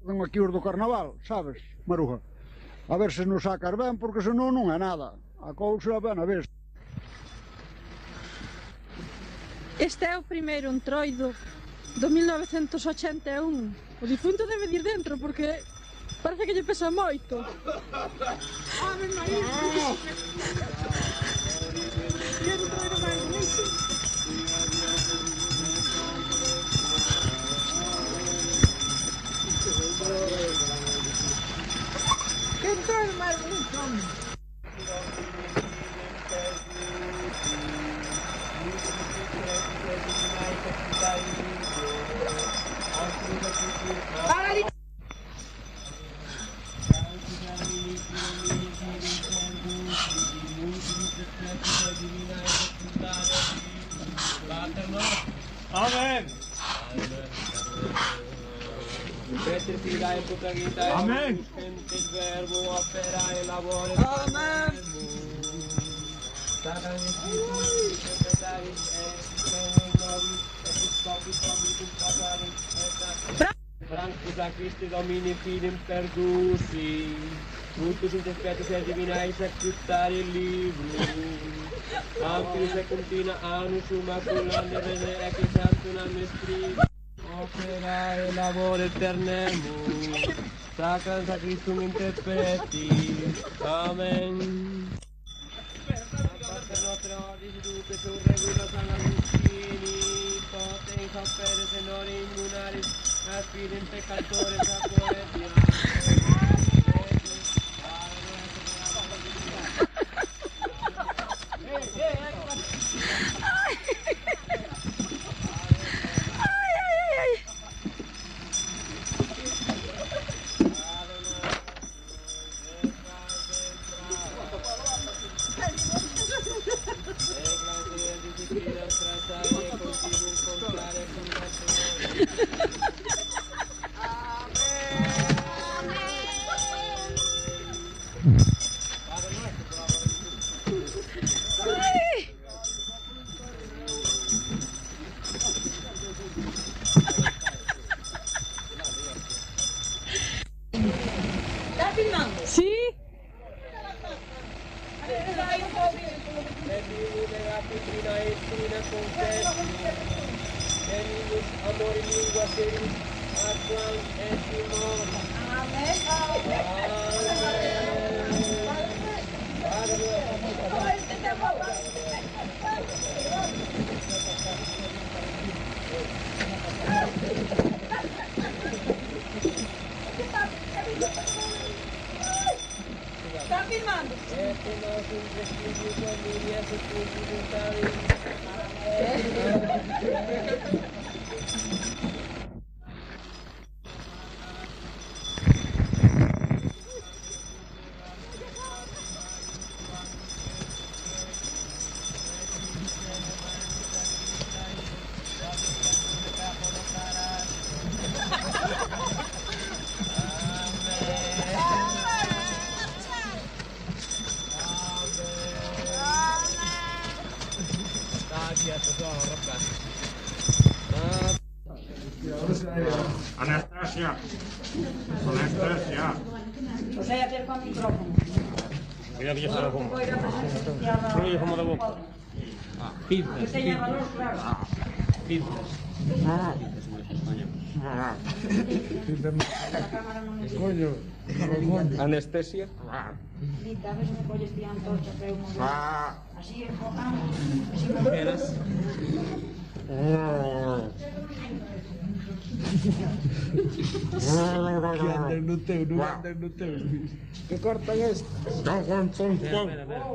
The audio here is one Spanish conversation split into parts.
Tengo aquí os do carnaval, sabes, Maruja? A ver se nos sacas ben, porque senón non é nada. A cousa ben a ver. Este é o primeiro entroido do 1981. O difunto debe ir dentro, porque parece que lle pesa moito. Ave María! Que entroido máis bonito! Que entroido máis bonito, hombre! Amen. Amen. Amen! Sanctus a Christi Domini fidem perdusi, Multus in te spiritus et divinae secutare librum, Amplis secuntina annus immaculande rene ecclesiantuna mestri, opera e labor eternemus, Sacram Sacristum interpreti. Amen. Pater noster ordis duce sur regula San Agustini, potens operes in ore immunaris, aspirem peccatores a poetia. ¿Estás filmando? Sí. ¿Estás filmando? Anastasia. Anastasia. O sea, acerca al micrófono. Mira que yo se lo pongo. Voy a presenciar Solo yo como de boca. Pizzas. que tenga valor, claro. Pizzas. La cámara no me Coño. Anestesia. quita, a ver si me colles de antorcha, pero así enfocamos, así me Eras. Que andan no teu, non andan no teu. Que cortan esto?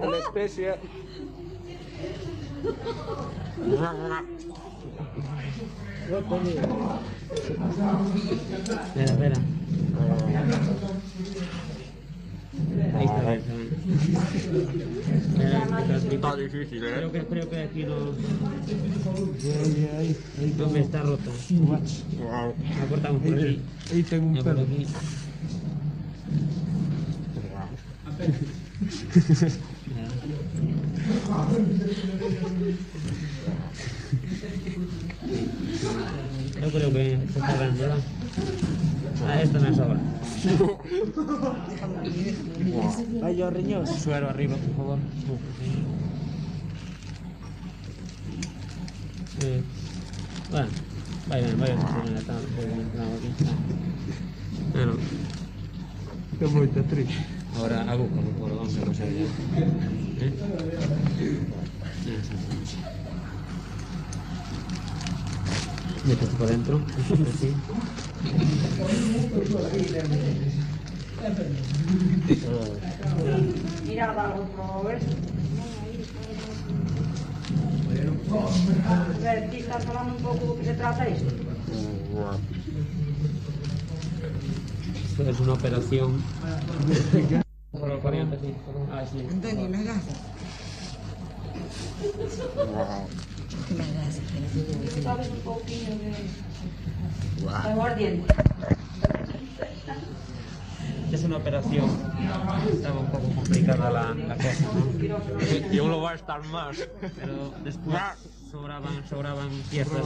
Anestesia. Espera. Ahí está. Está difícil, Creo que aquí los... ¿Dónde está roto? La cortamos por aquí. Ahí tengo un Ya por perro. aquí. Yo creo que se está grande, ¿verdad? Esta me sobra. Vaya riñón. Suero arriba, por favor. Bueno, vaya bien. Bueno. Que moita triste. Ahora a boca, por favor, vamos a coser ya. Métete por dentro, así. Mira al otro, ¿ves? A ver, aquí estás hablando un poco de qué se trata esto. Esto es una operación. Por corriente, sí. Ah, sí. Antonio, las gafas. Las gafas. ¿Sabes un poquillo de aguardiente? Es una operación. Estaba un poco complicada la cosa, ¿no? Y aún lo va a estar más. Pero después sobraban piezas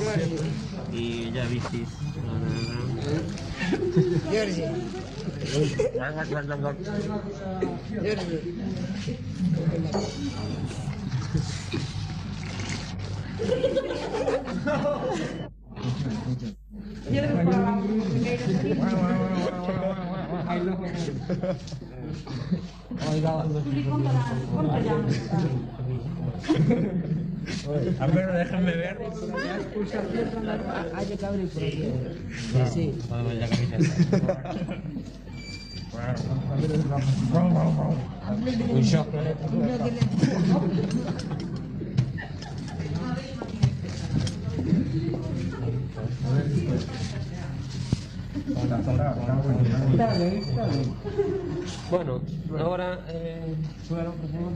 y ya visteis. Georgie. Georgie. A ver, déjame ver. Hay que abrir por aquí. Sí. La camiseta. Un shock. Bueno, ahora suero, por favor.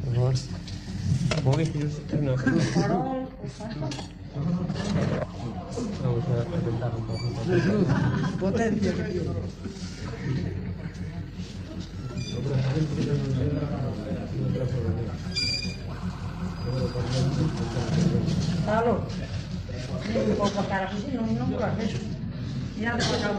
Por favor. Como viste, no. Vamos a intentar un poco. Potencia que tiene. Claro. Un poco a cara así, no me lo haces. Mira, te pasa un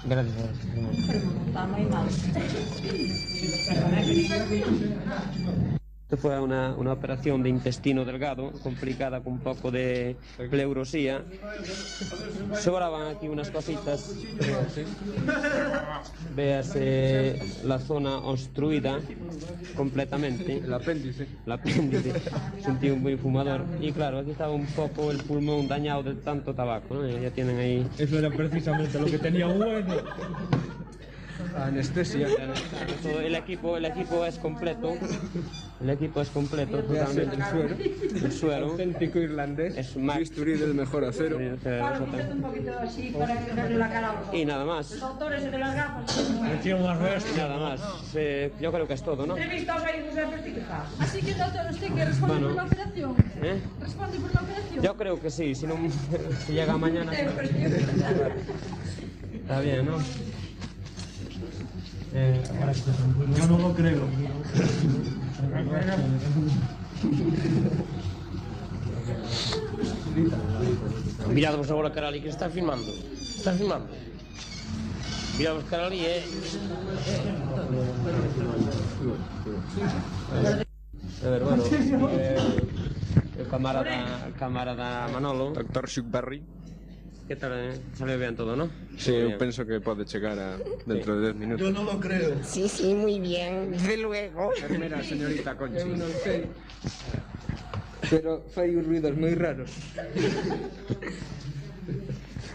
Gracias. Está muy mal. Esto fue una operación de intestino delgado, complicada con un poco de pleurosía. Sobraban aquí unas cositas. Véase la zona obstruida completamente. El apéndice. El apéndice. Sentí un buen fumador. Y claro, aquí estaba un poco el pulmón dañado de tanto tabaco, ¿no? Ya tienen ahí. Eso era precisamente lo que tenía bueno. Anestesia. Todo el equipo es completo. El equipo es completo totalmente. El suero. Auténtico irlandés. Es más. Bisturí del mejor acero. Claro, usted un poquito así para que verle la cara a los Y nada más. Los autores de las gafas. Nada más. Yo creo que es todo, ¿no? Entrevistas ahí de certificados. Así que, doctor, ¿usted que responde Bueno. por la operación? ¿Eh? ¿Responde por la operación? Yo creo que sí, si no si llega mañana. Está bien, ¿no? Yo no lo creo. Miradvos agora cara ali que está filmando. Está filmando. Miradvos cara ali, A ver, bueno. El camarada Manolo. Dr. Shuckberry. ¿Qué tal? Salió bien todo, ¿no? Sí, eu penso que pode chegar dentro de 10 minutos. Yo no lo creo. Sí, sí, muy bien, desde luego. Mira, señorita Conchi. Eu non sei. Pero fai uns ruidos moi raros.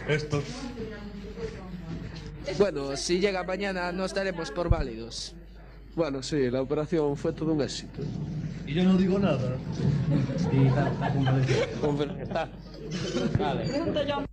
Estos. Bueno, si llega mañana no estaremos por válidos. Bueno, sí, la operación fue todo un éxito. Y yo no digo nada. Está. Vale. Pregunto yo.